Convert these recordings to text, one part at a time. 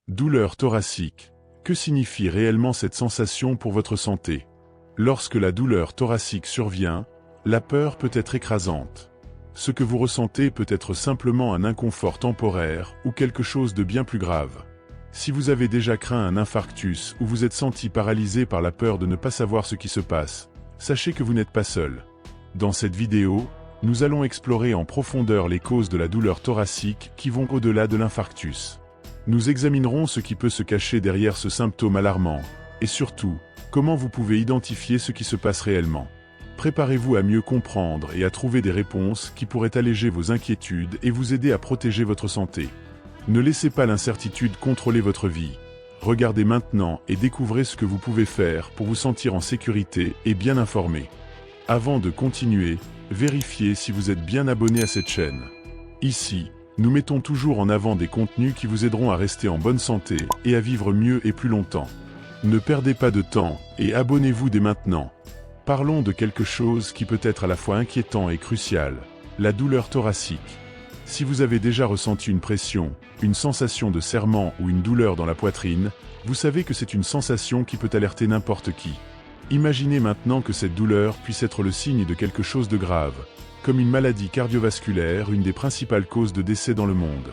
Douleur thoracique. Que signifie réellement cette sensation pour votre santé? Lorsque la douleur thoracique survient, la peur peut être écrasante. Ce que vous ressentez peut être simplement un inconfort temporaire ou quelque chose de bien plus grave. Si vous avez déjà craint un infarctus ou vous êtes senti paralysé par la peur de ne pas savoir ce qui se passe, sachez que vous n'êtes pas seul. Dans cette vidéo, nous allons explorer en profondeur les causes de la douleur thoracique qui vont au-delà de l'infarctus. Nous examinerons ce qui peut se cacher derrière ce symptôme alarmant, et surtout, comment vous pouvez identifier ce qui se passe réellement. Préparez-vous à mieux comprendre et à trouver des réponses qui pourraient alléger vos inquiétudes et vous aider à protéger votre santé. Ne laissez pas l'incertitude contrôler votre vie. Regardez maintenant et découvrez ce que vous pouvez faire pour vous sentir en sécurité et bien informé. Avant de continuer, vérifiez si vous êtes bien abonné à cette chaîne. Ici, nous mettons toujours en avant des contenus qui vous aideront à rester en bonne santé et à vivre mieux et plus longtemps. Ne perdez pas de temps et abonnez-vous dès maintenant. Parlons de quelque chose qui peut être à la fois inquiétant et crucial, la douleur thoracique. Si vous avez déjà ressenti une pression, une sensation de serrement ou une douleur dans la poitrine, vous savez que c'est une sensation qui peut alerter n'importe qui. Imaginez maintenant que cette douleur puisse être le signe de quelque chose de grave, comme une maladie cardiovasculaire, une des principales causes de décès dans le monde.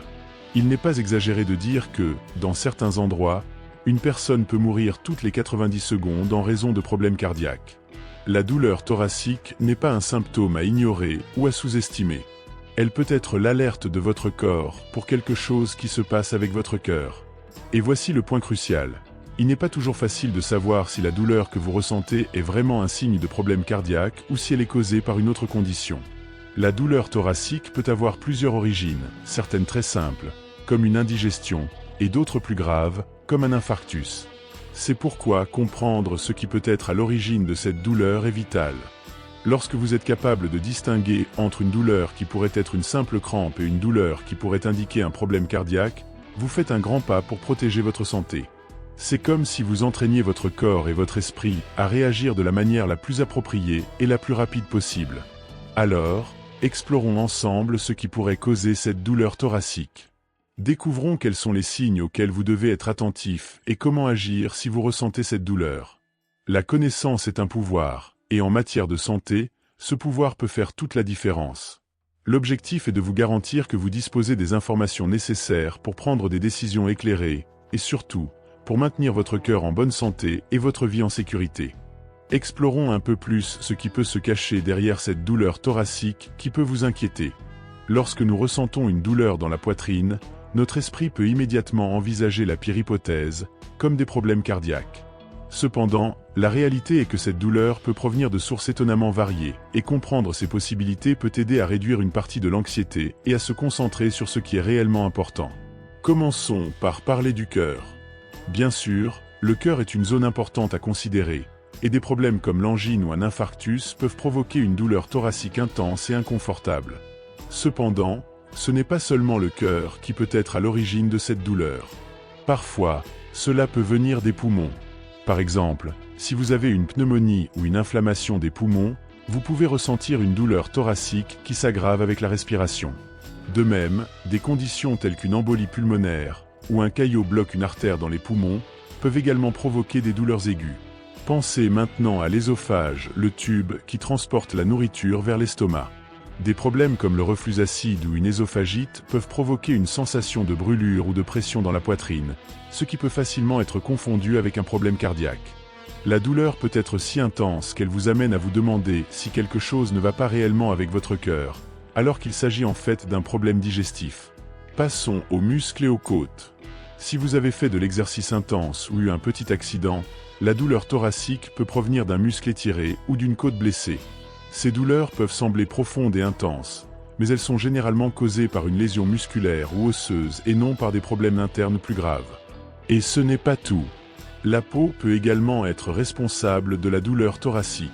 Il n'est pas exagéré de dire que, dans certains endroits, une personne peut mourir toutes les 90 secondes en raison de problèmes cardiaques. La douleur thoracique n'est pas un symptôme à ignorer ou à sous-estimer. Elle peut être l'alerte de votre corps pour quelque chose qui se passe avec votre cœur. Et voici le point crucial. Il n'est pas toujours facile de savoir si la douleur que vous ressentez est vraiment un signe de problème cardiaque ou si elle est causée par une autre condition. La douleur thoracique peut avoir plusieurs origines, certaines très simples, comme une indigestion, et d'autres plus graves, comme un infarctus. C'est pourquoi comprendre ce qui peut être à l'origine de cette douleur est vital. Lorsque vous êtes capable de distinguer entre une douleur qui pourrait être une simple crampe et une douleur qui pourrait indiquer un problème cardiaque, vous faites un grand pas pour protéger votre santé. C'est comme si vous entraîniez votre corps et votre esprit à réagir de la manière la plus appropriée et la plus rapide possible. Alors, explorons ensemble ce qui pourrait causer cette douleur thoracique. Découvrons quels sont les signes auxquels vous devez être attentif et comment agir si vous ressentez cette douleur. La connaissance est un pouvoir, et en matière de santé, ce pouvoir peut faire toute la différence. L'objectif est de vous garantir que vous disposez des informations nécessaires pour prendre des décisions éclairées, et surtout, pour maintenir votre cœur en bonne santé et votre vie en sécurité. Explorons un peu plus ce qui peut se cacher derrière cette douleur thoracique qui peut vous inquiéter. Lorsque nous ressentons une douleur dans la poitrine, notre esprit peut immédiatement envisager la pire hypothèse, comme des problèmes cardiaques. Cependant, la réalité est que cette douleur peut provenir de sources étonnamment variées, et comprendre ces possibilités peut aider à réduire une partie de l'anxiété et à se concentrer sur ce qui est réellement important. Commençons par parler du cœur. Bien sûr, le cœur est une zone importante à considérer, et des problèmes comme l'angine ou un infarctus peuvent provoquer une douleur thoracique intense et inconfortable. Cependant, ce n'est pas seulement le cœur qui peut être à l'origine de cette douleur. Parfois, cela peut venir des poumons. Par exemple, si vous avez une pneumonie ou une inflammation des poumons, vous pouvez ressentir une douleur thoracique qui s'aggrave avec la respiration. De même, des conditions telles qu'une embolie pulmonaire ou un caillot bloque une artère dans les poumons peuvent également provoquer des douleurs aiguës. Pensez maintenant à l'œsophage, le tube qui transporte la nourriture vers l'estomac. Des problèmes comme le reflux acide ou une œsophagite peuvent provoquer une sensation de brûlure ou de pression dans la poitrine, ce qui peut facilement être confondu avec un problème cardiaque. La douleur peut être si intense qu'elle vous amène à vous demander si quelque chose ne va pas réellement avec votre cœur, alors qu'il s'agit en fait d'un problème digestif. Passons aux muscles et aux côtes. Si vous avez fait de l'exercice intense ou eu un petit accident, la douleur thoracique peut provenir d'un muscle étiré ou d'une côte blessée. Ces douleurs peuvent sembler profondes et intenses, mais elles sont généralement causées par une lésion musculaire ou osseuse et non par des problèmes internes plus graves. Et ce n'est pas tout. La peau peut également être responsable de la douleur thoracique.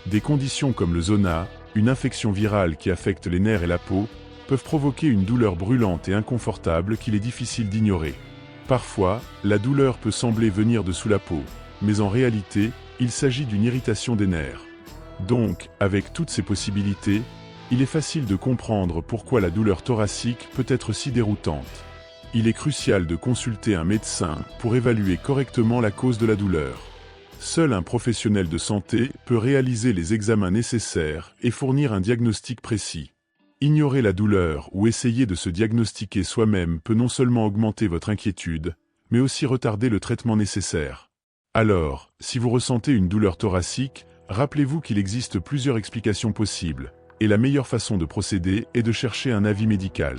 Des conditions comme le zona, une infection virale qui affecte les nerfs et la peau, peuvent provoquer une douleur brûlante et inconfortable qu'il est difficile d'ignorer. Parfois, la douleur peut sembler venir de sous la peau, mais en réalité, il s'agit d'une irritation des nerfs. Donc, avec toutes ces possibilités, il est facile de comprendre pourquoi la douleur thoracique peut être si déroutante. Il est crucial de consulter un médecin pour évaluer correctement la cause de la douleur. Seul un professionnel de santé peut réaliser les examens nécessaires et fournir un diagnostic précis. Ignorer la douleur ou essayer de se diagnostiquer soi-même peut non seulement augmenter votre inquiétude, mais aussi retarder le traitement nécessaire. Alors, si vous ressentez une douleur thoracique, rappelez-vous qu'il existe plusieurs explications possibles, et la meilleure façon de procéder est de chercher un avis médical.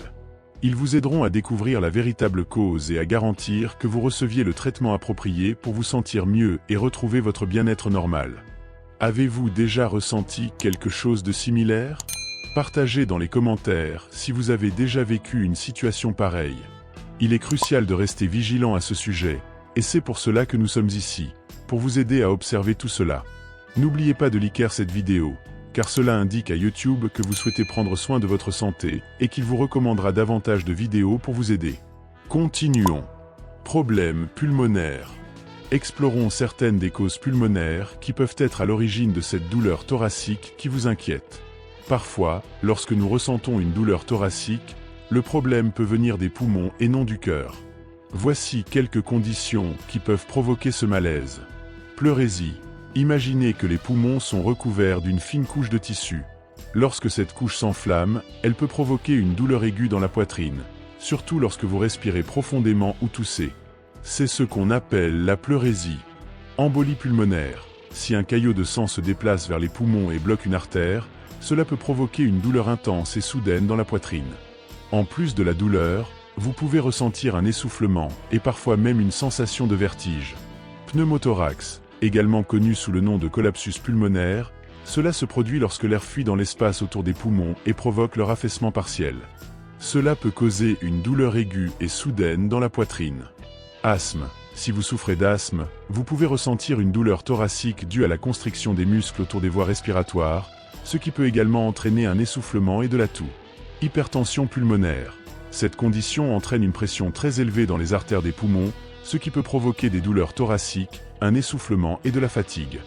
Ils vous aideront à découvrir la véritable cause et à garantir que vous receviez le traitement approprié pour vous sentir mieux et retrouver votre bien-être normal. Avez-vous déjà ressenti quelque chose de similaire? Partagez dans les commentaires si vous avez déjà vécu une situation pareille. Il est crucial de rester vigilant à ce sujet, et c'est pour cela que nous sommes ici, pour vous aider à observer tout cela. N'oubliez pas de liker cette vidéo, car cela indique à YouTube que vous souhaitez prendre soin de votre santé et qu'il vous recommandera davantage de vidéos pour vous aider. Continuons. Problèmes pulmonaires. Explorons certaines des causes pulmonaires qui peuvent être à l'origine de cette douleur thoracique qui vous inquiète. Parfois, lorsque nous ressentons une douleur thoracique, le problème peut venir des poumons et non du cœur. Voici quelques conditions qui peuvent provoquer ce malaise. Pleurésie. Imaginez que les poumons sont recouverts d'une fine couche de tissu. Lorsque cette couche s'enflamme, elle peut provoquer une douleur aiguë dans la poitrine, surtout lorsque vous respirez profondément ou toussez. C'est ce qu'on appelle la pleurésie. Embolie pulmonaire. Si un caillot de sang se déplace vers les poumons et bloque une artère, cela peut provoquer une douleur intense et soudaine dans la poitrine. En plus de la douleur, vous pouvez ressentir un essoufflement et parfois même une sensation de vertige. Pneumothorax. Également connu sous le nom de collapsus pulmonaire, cela se produit lorsque l'air fuit dans l'espace autour des poumons et provoque leur affaissement partiel. Cela peut causer une douleur aiguë et soudaine dans la poitrine. Asthme. Si vous souffrez d'asthme, vous pouvez ressentir une douleur thoracique due à la constriction des muscles autour des voies respiratoires, ce qui peut également entraîner un essoufflement et de la toux. Hypertension pulmonaire. Cette condition entraîne une pression très élevée dans les artères des poumons, ce qui peut provoquer des douleurs thoraciques, un essoufflement et de la fatigue.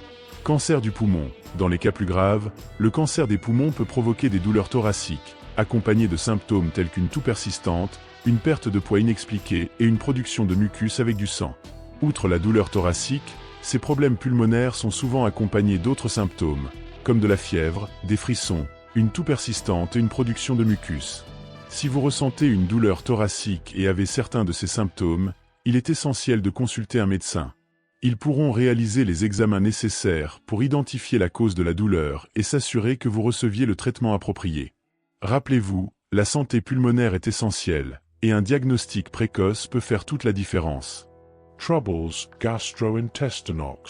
Cancer du poumon. Dans les cas plus graves, le cancer des poumons peut provoquer des douleurs thoraciques, accompagnées de symptômes tels qu'une toux persistante, une perte de poids inexpliquée et une production de mucus avec du sang. Outre la douleur thoracique, ces problèmes pulmonaires sont souvent accompagnés d'autres symptômes, comme de la fièvre, des frissons, une toux persistante et une production de mucus. Si vous ressentez une douleur thoracique et avez certains de ces symptômes, il est essentiel de consulter un médecin. Ils pourront réaliser les examens nécessaires pour identifier la cause de la douleur et s'assurer que vous receviez le traitement approprié. Rappelez-vous, la santé pulmonaire est essentielle, et un diagnostic précoce peut faire toute la différence. Troubles gastrointestinaux.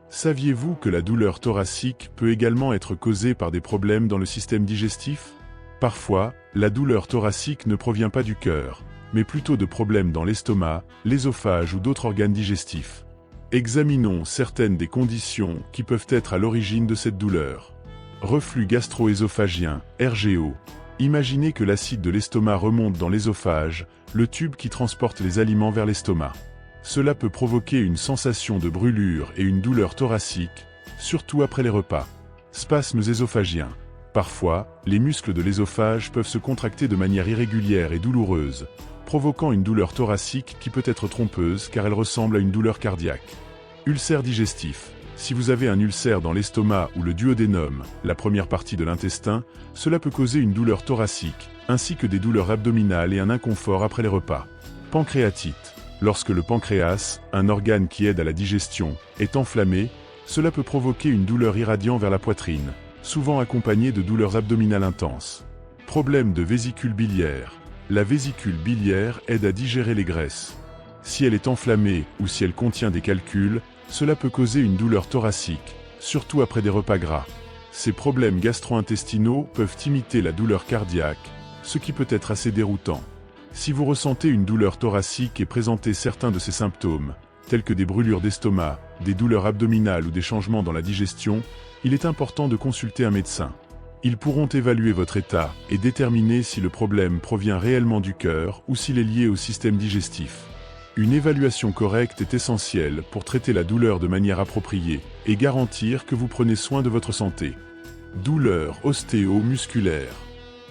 Saviez-vous que la douleur thoracique peut également être causée par des problèmes dans le système digestif? Parfois, la douleur thoracique ne provient pas du cœur, mais plutôt de problèmes dans l'estomac, l'ésophage ou d'autres organes digestifs. Examinons certaines des conditions qui peuvent être à l'origine de cette douleur. Reflux gastro-œsophagien, RGO. Imaginez que l'acide de l'estomac remonte dans l'œsophage, le tube qui transporte les aliments vers l'estomac. Cela peut provoquer une sensation de brûlure et une douleur thoracique, surtout après les repas. Spasmes œsophagiens. Parfois, les muscles de l'œsophage peuvent se contracter de manière irrégulière et douloureuse, provoquant une douleur thoracique qui peut être trompeuse car elle ressemble à une douleur cardiaque. Ulcère digestif. Si vous avez un ulcère dans l'estomac ou le duodénum, la première partie de l'intestin, cela peut causer une douleur thoracique, ainsi que des douleurs abdominales et un inconfort après les repas. Pancréatite. Lorsque le pancréas, un organe qui aide à la digestion, est enflammé, cela peut provoquer une douleur irradiant vers la poitrine, souvent accompagnée de douleurs abdominales intenses. Problème de vésicule biliaire. La vésicule biliaire aide à digérer les graisses. Si elle est enflammée ou si elle contient des calculs, cela peut causer une douleur thoracique, surtout après des repas gras. Ces problèmes gastro-intestinaux peuvent imiter la douleur cardiaque, ce qui peut être assez déroutant. Si vous ressentez une douleur thoracique et présentez certains de ces symptômes, tels que des brûlures d'estomac, des douleurs abdominales ou des changements dans la digestion, il est important de consulter un médecin. Ils pourront évaluer votre état et déterminer si le problème provient réellement du cœur ou s'il est lié au système digestif. Une évaluation correcte est essentielle pour traiter la douleur de manière appropriée et garantir que vous prenez soin de votre santé. Douleur ostéo-musculaire.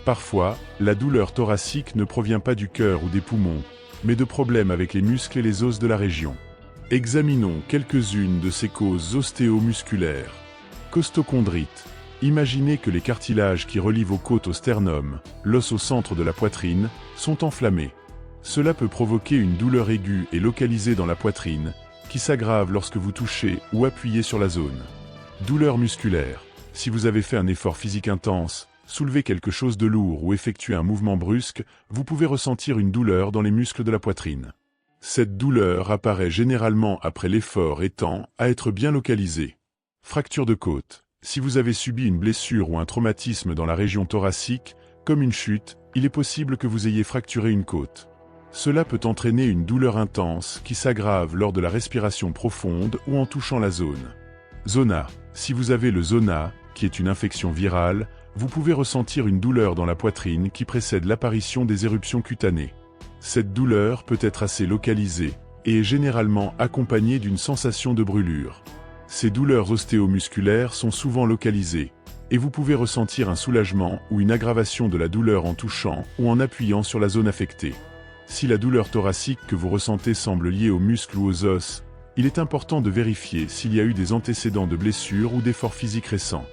Parfois, la douleur thoracique ne provient pas du cœur ou des poumons, mais de problèmes avec les muscles et les os de la région. Examinons quelques-unes de ces causes ostéomusculaires. Costochondrite. Imaginez que les cartilages qui relient vos côtes au sternum, l'os au centre de la poitrine, sont enflammés. Cela peut provoquer une douleur aiguë et localisée dans la poitrine, qui s'aggrave lorsque vous touchez ou appuyez sur la zone. Douleur musculaire. Si vous avez fait un effort physique intense, soulevé quelque chose de lourd ou effectué un mouvement brusque, vous pouvez ressentir une douleur dans les muscles de la poitrine. Cette douleur apparaît généralement après l'effort et tend à être bien localisée. Fracture de côte. Si vous avez subi une blessure ou un traumatisme dans la région thoracique, comme une chute, il est possible que vous ayez fracturé une côte. Cela peut entraîner une douleur intense qui s'aggrave lors de la respiration profonde ou en touchant la zone. Zona. Si vous avez le zona, qui est une infection virale, vous pouvez ressentir une douleur dans la poitrine qui précède l'apparition des éruptions cutanées. Cette douleur peut être assez localisée et est généralement accompagnée d'une sensation de brûlure. Ces douleurs ostéomusculaires sont souvent localisées, et vous pouvez ressentir un soulagement ou une aggravation de la douleur en touchant ou en appuyant sur la zone affectée. Si la douleur thoracique que vous ressentez semble liée aux muscles ou aux os, il est important de vérifier s'il y a eu des antécédents de blessures ou d'efforts physiques récents.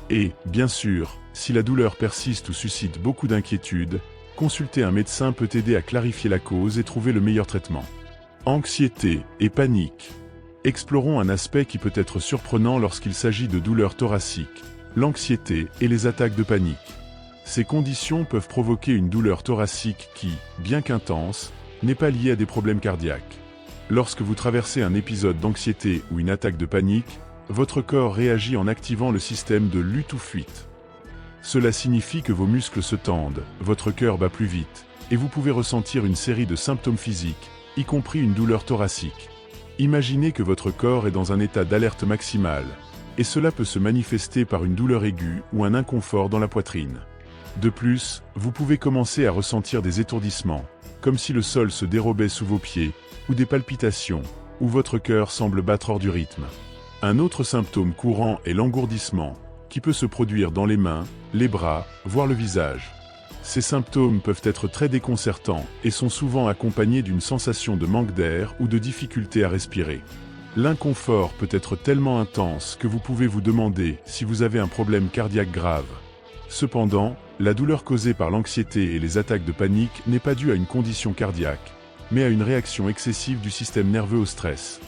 Et, bien sûr, si la douleur persiste ou suscite beaucoup d'inquiétude, consulter un médecin peut aider à clarifier la cause et trouver le meilleur traitement. Anxiété et panique. Explorons un aspect qui peut être surprenant lorsqu'il s'agit de douleurs thoraciques, l'anxiété et les attaques de panique. Ces conditions peuvent provoquer une douleur thoracique qui, bien qu'intense, n'est pas liée à des problèmes cardiaques. Lorsque vous traversez un épisode d'anxiété ou une attaque de panique, votre corps réagit en activant le système de lutte ou fuite. Cela signifie que vos muscles se tendent, votre cœur bat plus vite, et vous pouvez ressentir une série de symptômes physiques, y compris une douleur thoracique. Imaginez que votre corps est dans un état d'alerte maximale, et cela peut se manifester par une douleur aiguë ou un inconfort dans la poitrine. De plus, vous pouvez commencer à ressentir des étourdissements, comme si le sol se dérobait sous vos pieds, ou des palpitations, ou votre cœur semble battre hors du rythme. Un autre symptôme courant est l'engourdissement, qui peut se produire dans les mains, les bras, voire le visage. Ces symptômes peuvent être très déconcertants et sont souvent accompagnés d'une sensation de manque d'air ou de difficulté à respirer. L'inconfort peut être tellement intense que vous pouvez vous demander si vous avez un problème cardiaque grave. Cependant, la douleur causée par l'anxiété et les attaques de panique n'est pas due à une condition cardiaque, mais à une réaction excessive du système nerveux au stress.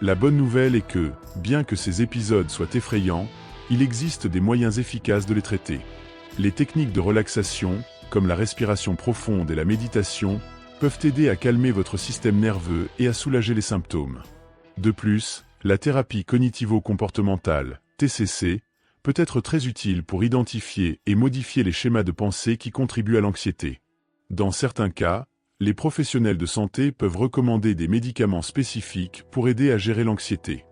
La bonne nouvelle est que, bien que ces épisodes soient effrayants, il existe des moyens efficaces de les traiter. Les techniques de relaxation, comme la respiration profonde et la méditation, peuvent aider à calmer votre système nerveux et à soulager les symptômes. De plus, la thérapie cognitivo-comportementale, TCC, peut être très utile pour identifier et modifier les schémas de pensée qui contribuent à l'anxiété. Dans certains cas, les professionnels de santé peuvent recommander des médicaments spécifiques pour aider à gérer l'anxiété.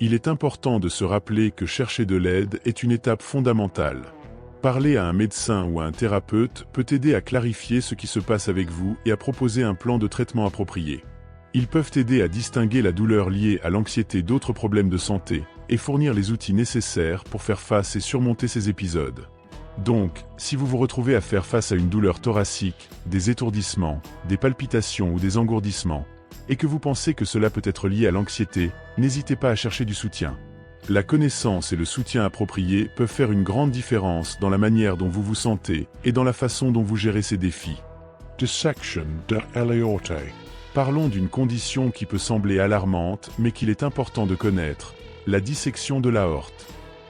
Il est important de se rappeler que chercher de l'aide est une étape fondamentale. Parler à un médecin ou à un thérapeute peut aider à clarifier ce qui se passe avec vous et à proposer un plan de traitement approprié. Ils peuvent aider à distinguer la douleur liée à l'anxiété d'autres problèmes de santé et fournir les outils nécessaires pour faire face et surmonter ces épisodes. Donc, si vous vous retrouvez à faire face à une douleur thoracique, des étourdissements, des palpitations ou des engourdissements, et que vous pensez que cela peut être lié à l'anxiété, n'hésitez pas à chercher du soutien. La connaissance et le soutien approprié peuvent faire une grande différence dans la manière dont vous vous sentez et dans la façon dont vous gérez ces défis. Dissection de l'aorte. Parlons d'une condition qui peut sembler alarmante mais qu'il est important de connaître, la dissection de l'aorte.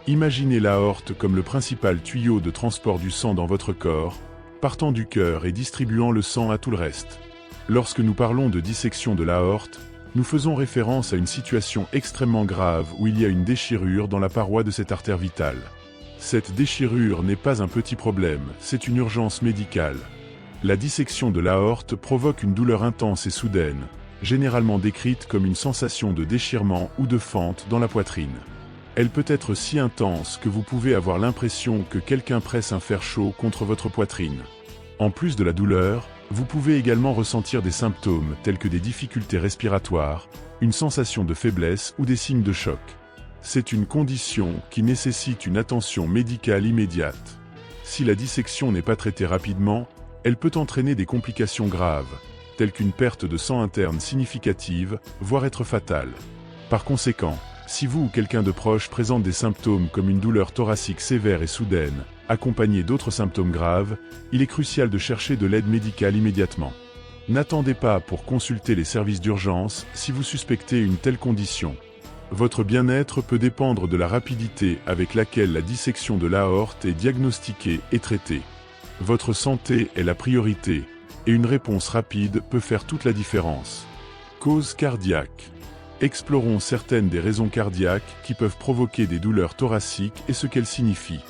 Imaginez l'aorte comme le principal tuyau de transport du sang dans votre corps, partant du cœur et distribuant le sang à tout le reste. Lorsque nous parlons de dissection de l'aorte, nous faisons référence à une situation extrêmement grave où il y a une déchirure dans la paroi de cette artère vitale. Cette déchirure n'est pas un petit problème, c'est une urgence médicale. La dissection de l'aorte provoque une douleur intense et soudaine, généralement décrite comme une sensation de déchirement ou de fente dans la poitrine. Elle peut être si intense que vous pouvez avoir l'impression que quelqu'un presse un fer chaud contre votre poitrine. En plus de la douleur, vous pouvez également ressentir des symptômes tels que des difficultés respiratoires, une sensation de faiblesse ou des signes de choc. C'est une condition qui nécessite une attention médicale immédiate. Si la dissection n'est pas traitée rapidement, elle peut entraîner des complications graves, telles qu'une perte de sang interne significative, voire être fatale. Par conséquent, si vous ou quelqu'un de proche présente des symptômes comme une douleur thoracique sévère et soudaine, accompagnée d'autres symptômes graves, il est crucial de chercher de l'aide médicale immédiatement. N'attendez pas pour consulter les services d'urgence si vous suspectez une telle condition. Votre bien-être peut dépendre de la rapidité avec laquelle la dissection de l'aorte est diagnostiquée et traitée. Votre santé est la priorité, et une réponse rapide peut faire toute la différence. Cause cardiaque. Explorons certaines des raisons cardiaques qui peuvent provoquer des douleurs thoraciques et ce qu'elles signifient.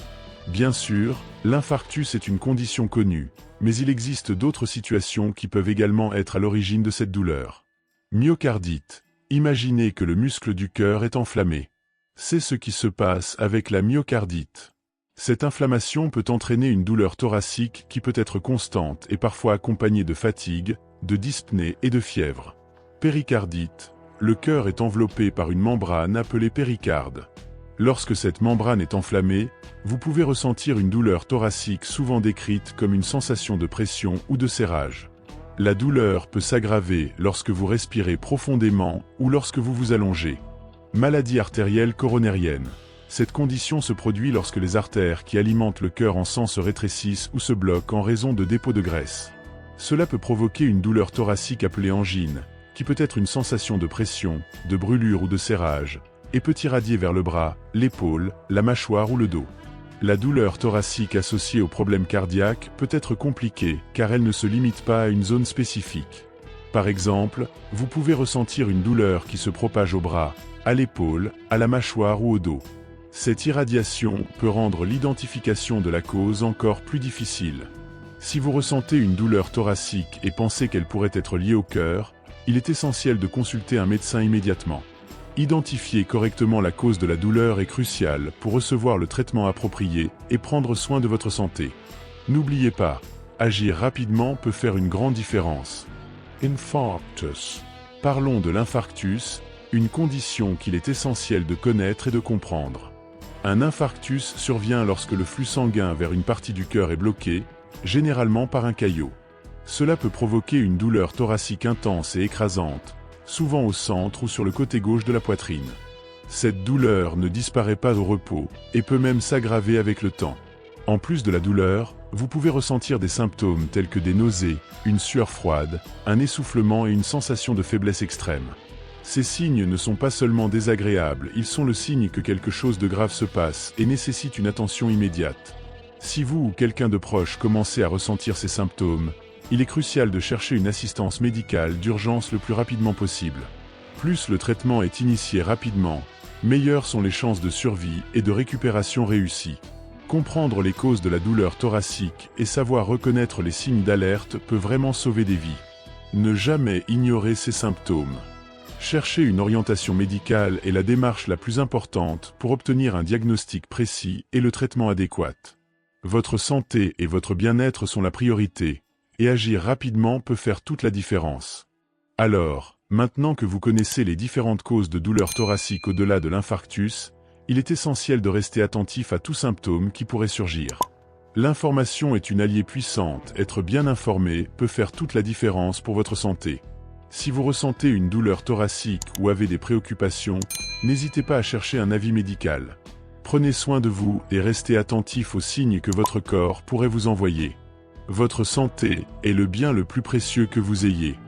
Bien sûr, l'infarctus est une condition connue, mais il existe d'autres situations qui peuvent également être à l'origine de cette douleur. Myocardite. Imaginez que le muscle du cœur est enflammé. C'est ce qui se passe avec la myocardite. Cette inflammation peut entraîner une douleur thoracique qui peut être constante et parfois accompagnée de fatigue, de dyspnée et de fièvre. Péricardite. Le cœur est enveloppé par une membrane appelée péricarde. Lorsque cette membrane est enflammée, vous pouvez ressentir une douleur thoracique souvent décrite comme une sensation de pression ou de serrage. La douleur peut s'aggraver lorsque vous respirez profondément ou lorsque vous vous allongez. Maladie artérielle coronarienne. Cette condition se produit lorsque les artères qui alimentent le cœur en sang se rétrécissent ou se bloquent en raison de dépôts de graisse. Cela peut provoquer une douleur thoracique appelée angine, qui peut être une sensation de pression, de brûlure ou de serrage, et peut irradier vers le bras, l'épaule, la mâchoire ou le dos. La douleur thoracique associée au problème cardiaque peut être compliquée car elle ne se limite pas à une zone spécifique. Par exemple, vous pouvez ressentir une douleur qui se propage au bras, à l'épaule, à la mâchoire ou au dos. Cette irradiation peut rendre l'identification de la cause encore plus difficile. Si vous ressentez une douleur thoracique et pensez qu'elle pourrait être liée au cœur, il est essentiel de consulter un médecin immédiatement. Identifier correctement la cause de la douleur est crucial pour recevoir le traitement approprié et prendre soin de votre santé. N'oubliez pas, agir rapidement peut faire une grande différence. Infarctus. Parlons de l'infarctus, une condition qu'il est essentiel de connaître et de comprendre. Un infarctus survient lorsque le flux sanguin vers une partie du cœur est bloqué, généralement par un caillot. Cela peut provoquer une douleur thoracique intense et écrasante, souvent au centre ou sur le côté gauche de la poitrine. Cette douleur ne disparaît pas au repos, et peut même s'aggraver avec le temps. En plus de la douleur, vous pouvez ressentir des symptômes tels que des nausées, une sueur froide, un essoufflement et une sensation de faiblesse extrême. Ces signes ne sont pas seulement désagréables, ils sont le signe que quelque chose de grave se passe et nécessite une attention immédiate. Si vous ou quelqu'un de proche commencez à ressentir ces symptômes, il est crucial de chercher une assistance médicale d'urgence le plus rapidement possible. Plus le traitement est initié rapidement, meilleures sont les chances de survie et de récupération réussie. Comprendre les causes de la douleur thoracique et savoir reconnaître les signes d'alerte peut vraiment sauver des vies. Ne jamais ignorer ces symptômes. Chercher une orientation médicale est la démarche la plus importante pour obtenir un diagnostic précis et le traitement adéquat. Votre santé et votre bien-être sont la priorité, et agir rapidement peut faire toute la différence. Alors, maintenant que vous connaissez les différentes causes de douleurs thoraciques au-delà de l'infarctus, il est essentiel de rester attentif à tout symptôme qui pourrait surgir. L'information est une alliée puissante, être bien informé peut faire toute la différence pour votre santé. Si vous ressentez une douleur thoracique ou avez des préoccupations, n'hésitez pas à chercher un avis médical. Prenez soin de vous et restez attentif aux signes que votre corps pourrait vous envoyer. Votre santé est le bien le plus précieux que vous ayez.